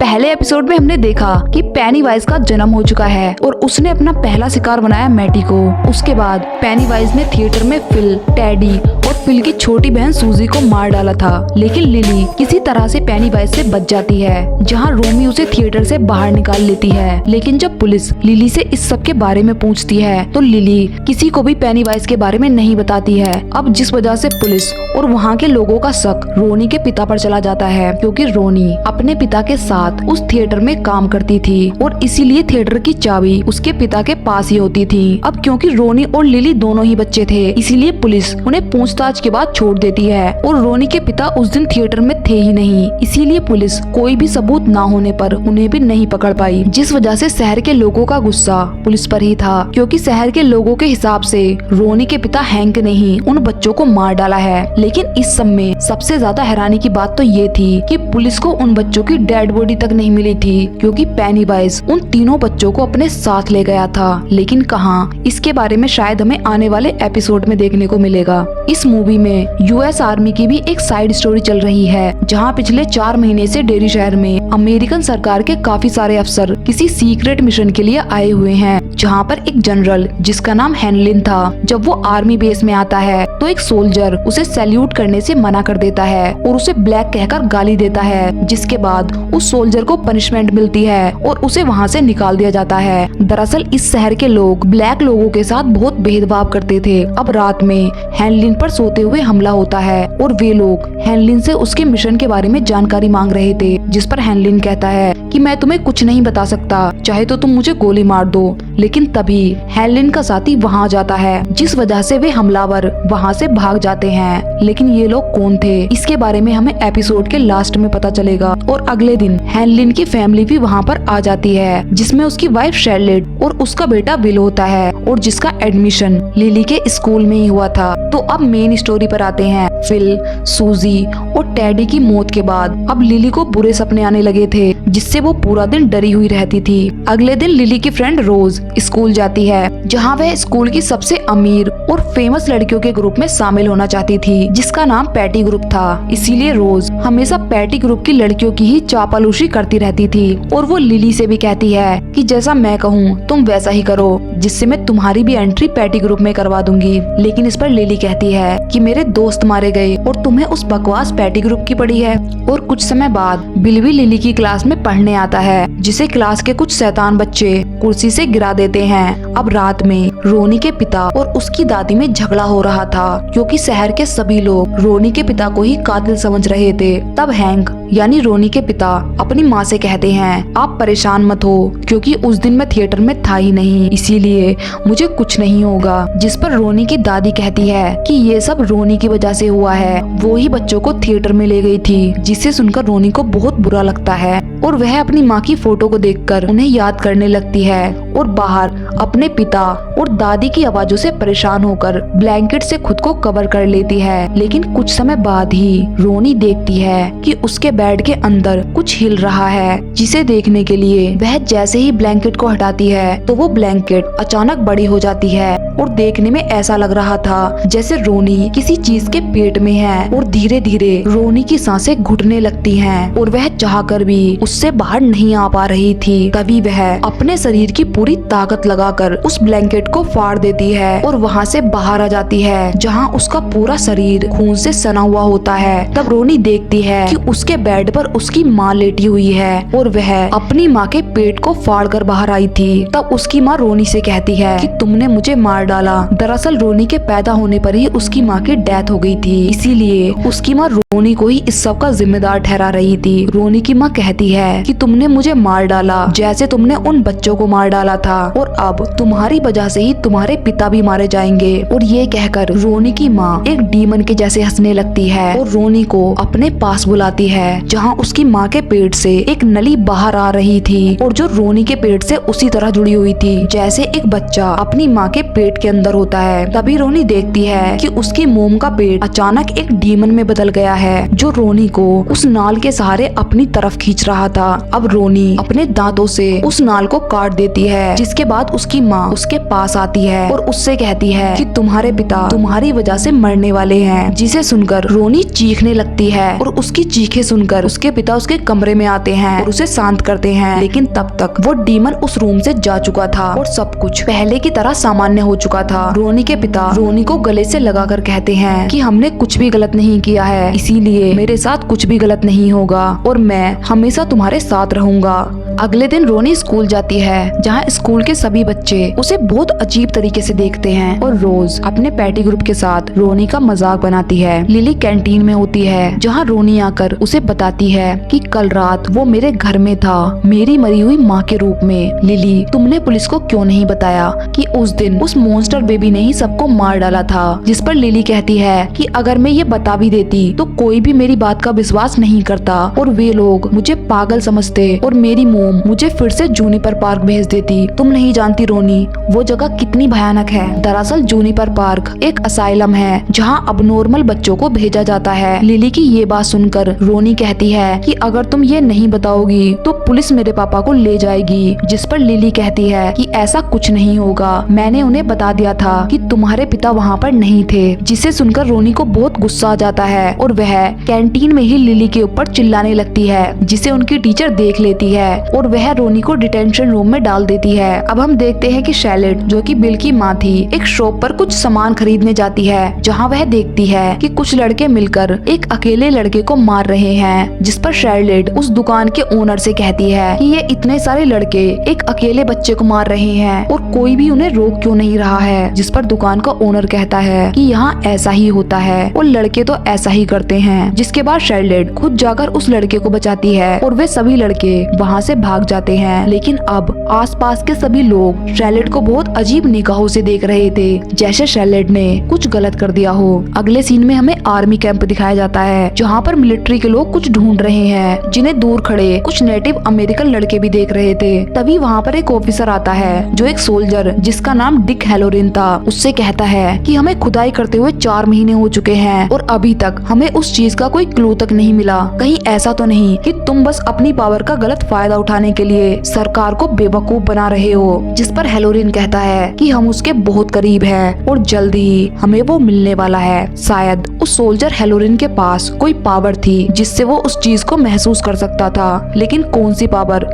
पहले एपिसोड में हमने देखा कि पेनीवाइज का जन्म हो चुका है और उसने अपना पहला शिकार बनाया मैटी को। उसके बाद पेनीवाइज ने थिएटर में फिल, टेडी और फिल की छोटी बहन सूजी को मार डाला था, लेकिन लिली किसी तरह से पेनीवाइज से बच जाती है, जहाँ रोमी उसे थिएटर से बाहर निकाल लेती है। लेकिन जब पुलिस लिली से इस सब के बारे में पूछती है तो लिली किसी को भी पेनीवाइज के बारे में नहीं बताती है। अब जिस वजह से पुलिस और वहाँ के लोगों का शक रोनी के पिता पर चला जाता है, क्योंकि रोनी अपने पिता के साथ उस थिएटर में काम करती थी और इसीलिए थिएटर की चाबी उसके पिता के पास ही होती थी। अब क्योंकि रोनी और लिली दोनों ही बच्चे थे, इसीलिए पुलिस उन्हें पूछताछ के बाद छोड़ देती है और रोनी के पिता उस दिन थिएटर में थे ही नहीं, इसीलिए पुलिस कोई भी सबूत ना होने पर उन्हें भी नहीं पकड़ पाई, जिस वजह से शहर के लोगों का गुस्सा पुलिस पर ही था, क्योंकि शहर के लोगों के हिसाब से रोनी के पिता हैंक ने ही उन बच्चों को मार डाला है। लेकिन इस सब में सबसे ज्यादा हैरानी की बात तो ये थी कि पुलिस को उन बच्चों की डेड बॉडी तक नहीं मिली थी, क्योंकि पेनीवाइज उन तीनों बच्चों को अपने साथ ले गया था। लेकिन कहाँ, इसके बारे में शायद हमें आने वाले एपिसोड में देखने को मिलेगा। इस मूवी में यूएस आर्मी की भी एक साइड स्टोरी चल रही है, जहाँ पिछले 4 महीने से डेरी शहर में अमेरिकन सरकार के काफी सारे अफसर किसी सीक्रेट मिशन के लिए आए हुए हैं, जहाँ पर एक जनरल जिसका नाम हेनलिन था, जब वो आर्मी बेस में आता है तो एक सोल्जर उसे सैल्यूट करने से मना कर देता है और उसे ब्लैक कहकर गाली देता है, जिसके बाद उस सोल्जर को पनिशमेंट मिलती है और उसे वहाँ से निकाल दिया जाता है। दरअसल इस शहर के लोग ब्लैक लोगों के साथ बहुत भेदभाव करते थे। अब रात में हेनलिन पर सोते हुए हमला होता है और वे लोग हेनलिन से उसके मिशन के बारे में जानकारी मांग रहे थे, जिस पर हेनलिन कहता है कि मैं तुम्हें कुछ नहीं बता सकता, चाहे तो तुम मुझे गोली मार दो। लेकिन तभी हेनलिन का साथी वहाँ जाता है, जिस वजह से वे हमलावर वहाँ से भाग जाते हैं। लेकिन ये लोग कौन थे, इसके बारे में हमें एपिसोड के लास्ट में पता चलेगा। और अगले दिन हेनलिन की फैमिली भी वहाँ पर आ जाती है, जिसमें उसकी वाइफ शार्लेट और उसका बेटा विल होता है, और जिसका एडमिशन लिली के स्कूल में ही हुआ था। तो अब मेन स्टोरी पर आते हैं। फिल, सूजी और टेडी की मौत के बाद अब लिली को बुरे सपने आने लगे थे, जिससे वो पूरा दिन डरी हुई रहती थी। अगले दिन लिली की फ्रेंड रोज स्कूल जाती है, जहाँ वह स्कूल की सबसे अमीर और फेमस लड़कियों के ग्रुप में शामिल होना चाहती थी, जिसका नाम पैटी ग्रुप था। इसीलिए रोज हमेशा पैटी ग्रुप की लड़कियों की ही चापलूसी करती रहती थी और वो लिली से भी कहती है कि जैसा मैं कहूँ तुम वैसा ही करो, जिससे मैं तुम्हारी भी एंट्री पैटी ग्रुप में करवा दूंगी। लेकिन इस पर लिली कहती है कि मेरे दोस्त मारे गए और तुम्हें उस बकवास पैटी ग्रुप की पड़ी है। और कुछ समय बाद बिल भी लिली की क्लास में पढ़ने आता है, जिसे क्लास के कुछ शैतान बच्चे कुर्सी से गिरा देते हैं। अब रात में रोनी के पिता और उसकी दादी में झगड़ा हो रहा था, क्योंकि शहर के सभी लोग रोनी के पिता को ही कातिल समझ रहे थे। तब हैंक यानी रोनी के पिता अपनी माँ से कहते हैं आप परेशान मत हो, क्योंकि उस दिन मैं थिएटर में था ही नहीं, इसीलिए मुझे कुछ नहीं होगा। जिस पर रोनी की दादी कहती है कि ये सब रोनी की वजह से हुआ है, वो ही बच्चों को थिएटर में ले गई थी। जिसे सुनकर रोनी को बहुत बुरा लगता है और वह अपनी माँ की फोटो को देखकर उन्हें याद करने लगती है और बाहर अपने पिता और दादी की आवाजों से परेशान होकर ब्लैंकेट से खुद को कवर कर लेती है। लेकिन कुछ समय बाद ही रोनी देखती है कि उसके बेड के अंदर कुछ हिल रहा है, जिसे देखने के लिए वह जैसे ही ब्लैंकेट को हटाती है तो वो ब्लैंकेट अचानक बड़ी हो जाती है और देखने में ऐसा लग रहा था जैसे रोनी किसी चीज के पेट में है। और धीरे धीरे रोनी की सांसें घुटने लगती हैं और वह चाहकर भी उससे बाहर नहीं आ पा रही थी। तभी वह अपने शरीर की पूरी ताकत लगाकर उस ब्लैंकेट को फाड़ देती है और वहाँ से बाहर आ जाती है, जहाँ उसका पूरा शरीर खून से सना हुआ होता है। तब रोनी देखती है कि उसके बेड पर उसकी माँ लेटी हुई है और वह अपनी माँ के पेट को फाड़ कर बाहर आई थी। तब उसकी माँ रोनी से कहती है कि तुमने मुझे मार डाला। दरअसल रोनी के पैदा होने पर ही उसकी माँ की डेथ हो गई थी, इसीलिए उसकी माँ रोनी को ही इस सब का जिम्मेदार ठहरा रही थी। रोनी की माँ कहती है कि तुमने मुझे मार डाला जैसे तुमने उन बच्चों को मार डाला था, और अब तुम्हारी वजह से ही तुम्हारे पिता भी मारे जाएंगे। और ये कहकर रोनी की माँ एक डीमन के जैसे हंसने लगती है और रोनी को अपने पास बुलाती है, जहाँ उसकी माँ के पेट से एक नली बाहर आ रही थी और जो रोनी के पेट से उसी तरह जुड़ी हुई थी जैसे एक बच्चा अपनी माँ के पेट पेट के अंदर होता है। तभी रोनी देखती है कि उसकी मोम का पेट अचानक एक डीमन में बदल गया है, जो रोनी को उस नाल के सहारे अपनी तरफ खींच रहा था। अब रोनी अपने दांतों से उस नाल को काट देती है, जिसके बाद उसकी माँ उसके पास आती है और उससे कहती है कि तुम्हारे पिता तुम्हारी वजह से मरने वाले हैं। जिसे सुनकर रोनी चीखने लगती है और उसकी चीखें सुनकर उसके पिता उसके कमरे में आते हैं और उसे शांत करते हैं। लेकिन तब तक वो डीमन उस रूम से जा चुका था और सब कुछ पहले की तरह सामान्य हो चुका था। रोनी के पिता रोनी को गले से लगाकर कहते हैं कि हमने कुछ भी गलत नहीं किया है, इसीलिए मेरे साथ कुछ भी गलत नहीं होगा और मैं हमेशा तुम्हारे साथ रहूंगा। अगले दिन रोनी स्कूल जाती है, जहाँ स्कूल के सभी बच्चे उसे बहुत अजीब तरीके से देखते हैं और रोज अपने पैटी ग्रुप के साथ रोनी का मजाक बनाती है। लिली कैंटीन में होती है, जहाँ रोनी आकर उसे बताती है कि कल रात वो मेरे घर में था, मेरी मरी हुई माँ के रूप में। लिली, तुमने पुलिस को क्यों नहीं बताया कि उस दिन उस मॉन्स्टर बेबी ने ही सबको मार डाला था? जिस पर लिली कहती है कि अगर मैं ये बता भी देती तो कोई भी मेरी बात का विश्वास नहीं करता और वे लोग मुझे पागल समझते और मेरी मोम मुझे फिर से जूनिपर पार्क भेज देती। तुम नहीं जानती रोनी, वो जगह कितनी भयानक है। दरअसल जूनिपर पार्क एक असाइलम है, जहाँ अबनॉर्मल बच्चों को भेजा जाता है। लिली की ये बात सुनकर रोनी कहती है कि अगर तुम ये नहीं बताओगी तो पुलिस मेरे पापा को ले जाएगी। जिस पर लिली कहती है कि ऐसा कुछ नहीं होगा, मैंने उन्हें बता दिया था कि तुम्हारे पिता वहाँ पर नहीं थे। जिसे सुनकर रोनी को बहुत गुस्सा आ जाता है और वह कैंटीन में ही लिली के ऊपर चिल्लाने लगती है, जिसे उनकी टीचर देख लेती है और वह रोनी को डिटेंशन रूम में डाल देती है। अब हम देखते हैं कि शैलेट, जो कि बिल की माँ थी, एक शॉप पर कुछ सामान खरीदने जाती है, जहाँ वह देखती है कि कुछ लड़के मिलकर एक अकेले लड़के को मार रहे हैं। जिस पर शैलेट उस दुकान के ओनर से कहती है कि ये इतने सारे लड़के एक अकेले बच्चे को मार रहे हैं और कोई भी उन्हें रोक क्यों नहीं रहा है। जिस पर दुकान का ओनर कहता है कि यहाँ ऐसा ही होता है और लड़के तो ऐसा ही करते हैं। जिसके बाद शैलेट खुद जाकर उस लड़के को बचाती है और वे सभी लड़के वहाँ से भाग जाते हैं। लेकिन अब आसपास के सभी लोग शैलेट को बहुत अजीब निगाहों से देख रहे थे, जैसे शैलेट ने कुछ गलत कर दिया हो। अगले सीन में हमें आर्मी कैंप दिखाया जाता है, जहाँ पर मिलिट्री के लोग कुछ ढूंढ रहे हैं, जिन्हें दूर खड़े कुछ नेटिव अमेरिकन लड़के भी देख रहे थे। तभी वहाँ पर एक ऑफिसर आता है, जो एक सोल्जर जिसका नाम डिक हैलोरिन था, उससे कहता है कि हमें खुदाई करते हुए 4 महीने हो चुके हैं और अभी तक हमें उस चीज का कोई क्लू तक नहीं मिला। कहीं ऐसा तो नहीं कि तुम बस अपनी पावर का गलत फायदा उठाने के लिए सरकार को बेवकूफ बना रहे हो। जिस पर हैलोरिन कहता है कि हम उसके बहुत करीब हैं और जल्द ही हमें वो मिलने वाला है। शायद उस सोल्जर हैलोरिन के पास कोई पावर थी जिससे वो उस चीज को महसूस कर सकता था, लेकिन कौन सी पावर?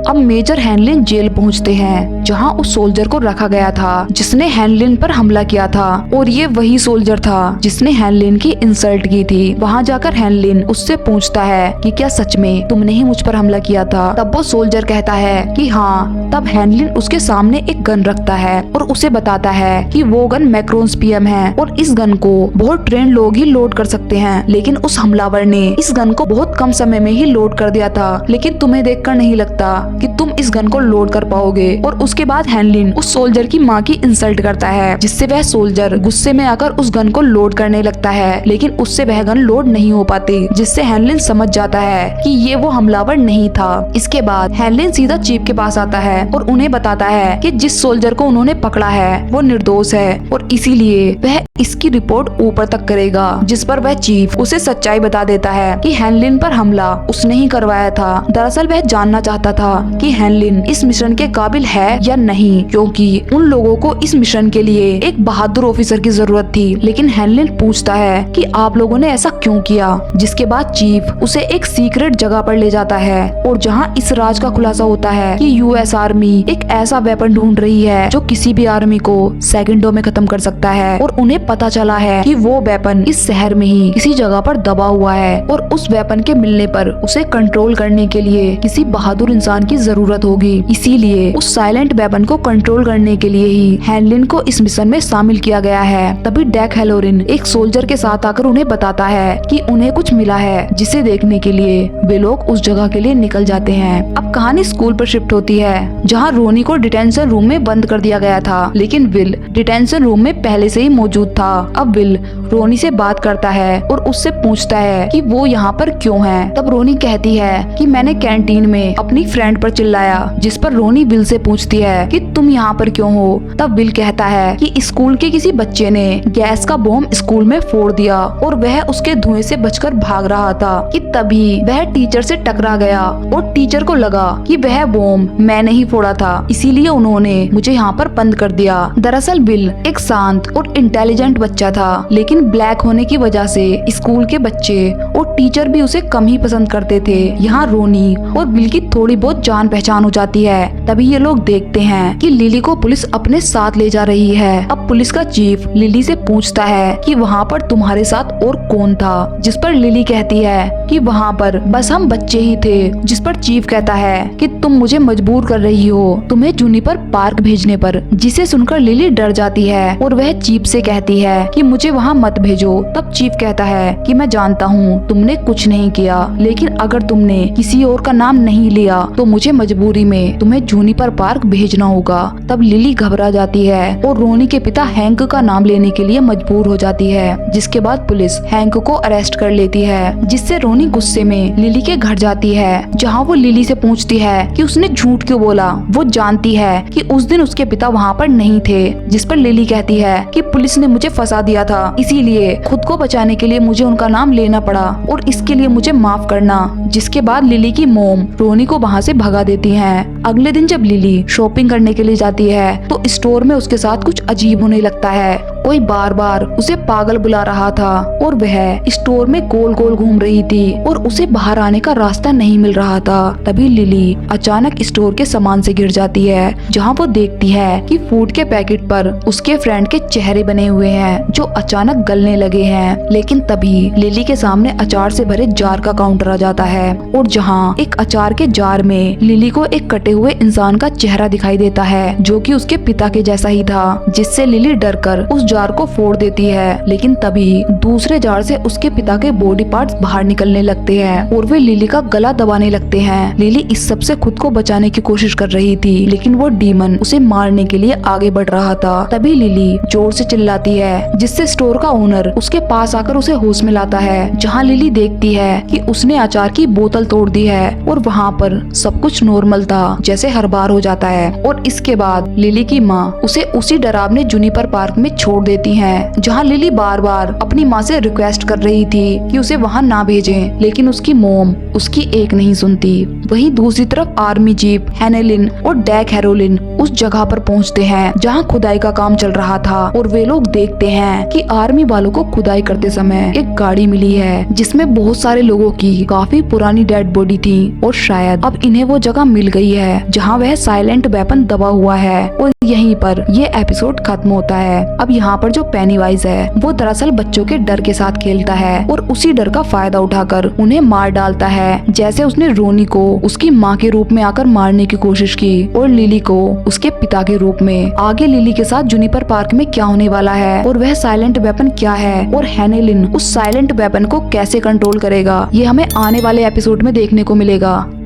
अब मेजर हैनलिन जेल पहुंचते हैं, जहां उस सोल्जर को रखा गया था जिसने हैनलिन पर हमला किया था, और ये वही सोल्जर था जिसने हैनलिन की इंसल्ट की थी। वहां जाकर हैनलिन उससे पूछता है कि क्या सच में तुमने ही मुझ पर हमला किया था? तब वो सोल्जर कहता है कि हाँ। तब हैनलिन उसके सामने एक गन रखता है और उसे बताता है कि वो गन मैक्रोन्स पीएम है और इस गन को बहुत ट्रेंड लोग ही लोड कर सकते हैं, लेकिन उस हमलावर ने इस गन को बहुत कम समय में ही लोड कर दिया था। लेकिन तुम्हें देखकर नहीं लगता कि तुम इस गन को लोड कर पाओगे। और उसके बाद हैनलिन उस सोल्जर की माँ की इंसल्ट करता है, जिससे वह सोल्जर गुस्से में आकर उस गन को लोड करने लगता है, लेकिन उससे वह गन लोड नहीं हो पाती, जिससे हैनलिन समझ जाता है कि ये वो हमलावर नहीं था। इसके बाद हैनलिन सीधा चीफ के पास आता है और उन्हें बताता है कि जिस सोल्जर को उन्होंने पकड़ा है वो निर्दोष है और इसीलिए वह इसकी रिपोर्ट ऊपर तक करेगा। जिस पर वह चीफ उसे सच्चाई बता देता है कि हैनलिन पर हमला उसने ही करवाया था। दरअसल वह जानना चाहता था कि हैनलिन इस मिशन के काबिल है या नहीं, क्योंकि उन लोगों को इस मिशन के लिए एक बहादुर ऑफिसर की जरूरत थी। लेकिन हैनलिन पूछता है कि आप लोगों ने ऐसा क्यों किया। जिसके बाद चीफ उसे एक सीक्रेट जगह पर ले जाता है और जहाँ इस राज का खुलासा होता है कि यूएस आर्मी एक ऐसा वेपन ढूंढ रही है जो किसी भी आर्मी को सेकंडों में खत्म कर सकता है। और उन्हें पता चला है कि वो वेपन इस शहर में ही किसी जगह पर दबा हुआ है और उस वेपन के मिलने पर उसे कंट्रोल करने के लिए किसी बहादुर इंसान की जरूरत होगी। इसीलिए उस साइलेंट वेपन को कंट्रोल करने के लिए ही हैनलिन को इस मिशन में शामिल किया गया है। तभी डेक हैलोरिन एक सोल्जर के साथ आकर उन्हें बताता है कि उन्हें कुछ मिला है, जिसे देखने के लिए वे लोग उस जगह के लिए निकल जाते हैं। अब कहानी स्कूल पर शिफ्ट होती है, जहाँ रोनी को डिटेंशन रूम में बंद कर दिया गया था, लेकिन विल डिटेंशन रूम में पहले से ही मौजूद था। अब विल रोनी से बात करता है और उससे पूछता है कि वो यहाँ पर क्यों है। तब रोनी कहती है कि मैंने कैंटीन में अपनी फ्रेंड पर चिल्लाया। जिस पर रोनी विल से पूछती है कि तुम यहाँ पर क्यों हो। तब विल कहता है कि स्कूल के किसी बच्चे ने गैस का बॉम्ब स्कूल में फोड़ दिया और वह उसके धुएं से बचकर भाग रहा था कि तभी वह टीचर से टकरा गया और टीचर को लगा कि वह बॉम्ब मैंने ही फोड़ा था, इसीलिए उन्होंने मुझे यहाँ पर बंद कर दिया। दरअसल विल एक शांत और इंटेलिजेंट बच्चा था, लेकिन ब्लैक होने की वजह से स्कूल के बच्चे और टीचर भी उसे कम ही पसंद करते थे। यहाँ रोनी और विल की थोड़ी बहुत जान पहचान हो जाती है। तभी ये लोग देखते हैं कि लिली को पुलिस अपने साथ ले जा रही है। अब पुलिस का चीफ लिली से पूछता है कि वहाँ पर तुम्हारे साथ और कौन था, जिस पर लिली कहती है कि वहाँ पर बस हम बच्चे ही थे। जिस पर चीफ कहता है कि तुम मुझे मजबूर कर रही हो तुम्हें जूनिपर पार्क भेजने पर, जिसे सुनकर लिली डर जाती है और वह चीफ से कहती है कि मुझे वहाँ मत भेजो। तब चीफ कहता है कि मैं जानता हूँ तुमने कुछ नहीं किया, लेकिन अगर तुमने किसी और का नाम नहीं लिया तो मुझे मजबूरी में तुम्हें जूनिपर पार्क भेजना होगा। तब लिली घबरा जाती है और रोनी के पिता हैंक का नाम लेने के लिए मजबूर हो जाती है, जिसके बाद पुलिस हैंक को अरेस्ट कर लेती है, जिससे रोनी गुस्से में लिली के घर जाती है, जहाँ वो लिली से पूछती है कि उसने झूठ क्यों बोला। वो जानती है कि उस दिन उसके पिता वहाँ पर नहीं थे, जिस पर लिली कहती है कि पुलिस ने मुझे फंसा दिया था, इसीलिए खुद को बचाने के लिए मुझे उनका नाम लेना पड़ा और इसके लिए मुझे माफ करना। जिसके बाद लिली की मोम रोनी को वहाँ से भगा देती है। अगले दिन जब लिली शॉपिंग करने के लिए जाती है तो स्टोर में उसके साथ कुछ अजीब होने लगता है। कोई बार बार उसे पागल बुला रहा था और वह स्टोर में गोल गोल घूम रही थी और उसे बाहर आने का रास्ता नहीं मिल रहा था। तभी लिली अचानक स्टोर के सामान से गिर जाती है, जहाँ वो देखती है कि फूड के पैकेट पर उसके फ्रेंड के चेहरे बने हुए हैं जो अचानक गलने लगे हैं। लेकिन तभी लिली के सामने अचार से भरे जार का काउंटर आ जाता है और जहाँ एक अचार के जार में लिली को एक कटे हुए इंसान का चेहरा दिखाई देता है, जो कि उसके पिता के जैसा ही था, जिससे लिली डरकर उस जार को फोड़ देती है। लेकिन तभी दूसरे जार से उसके पिता के बॉडी पार्ट्स बाहर निकलने लगते हैं और वे लिली का गला दबाने लगते हैं। लिली इस सब से खुद को बचाने की कोशिश कर रही थी, लेकिन वो डीमन उसे मारने के लिए आगे बढ़ रहा था। तभी लिली जोर से चिल्लाती है, जिससे स्टोर का ओनर उसके पास आकर उसे होश में लाता है, जहाँ लिली देखती है कि उसने अचार की बोतल तोड़ दी है और वहाँ पर सब कुछ नॉर्मल था, जैसे हर बार हो जाता है। और इसके बाद लिली की माँ उसे उसी डरावने जूनिपर पार्क में छोड़ देती है, जहाँ लिली बार बार अपनी माँ से रिक्वेस्ट कर रही थी कि उसे वहाँ ना भेजें, लेकिन उसकी मोम उसकी एक नहीं सुनती। वहीं दूसरी तरफ आर्मी जीप हेनेलिन और डैक हेरोलिन उस जगह पर पहुँचते हैं जहाँ खुदाई का काम चल रहा था और वे लोग देखते हैं कि आर्मी वालों को खुदाई करते समय एक गाड़ी मिली है, जिसमें बहुत सारे लोगों की काफी पुरानी डेड बॉडी थी और शायद अब इन्हें वो जगह मिल गई है जहाँ वह साइलेंट वेपन दबा हुआ है। और यहीं पर ये एपिसोड खत्म होता है। अब यहाँ पर जो पेनीवाइज है वो दरअसल बच्चों के डर के साथ खेलता है और उसी डर का फायदा उठाकर उन्हें मार डालता है, जैसे उसने रोनी को उसकी माँ के रूप में आकर मारने की कोशिश की और लिली को उसके पिता के रूप में। आगे लिली के साथ जूनिपर पार्क में क्या होने वाला है और वह साइलेंट वेपन क्या है और हेनेलिन उस साइलेंट वेपन को कैसे कंट्रोल करेगा, ये हमें आने वाले एपिसोड में देखने को मिलेगा।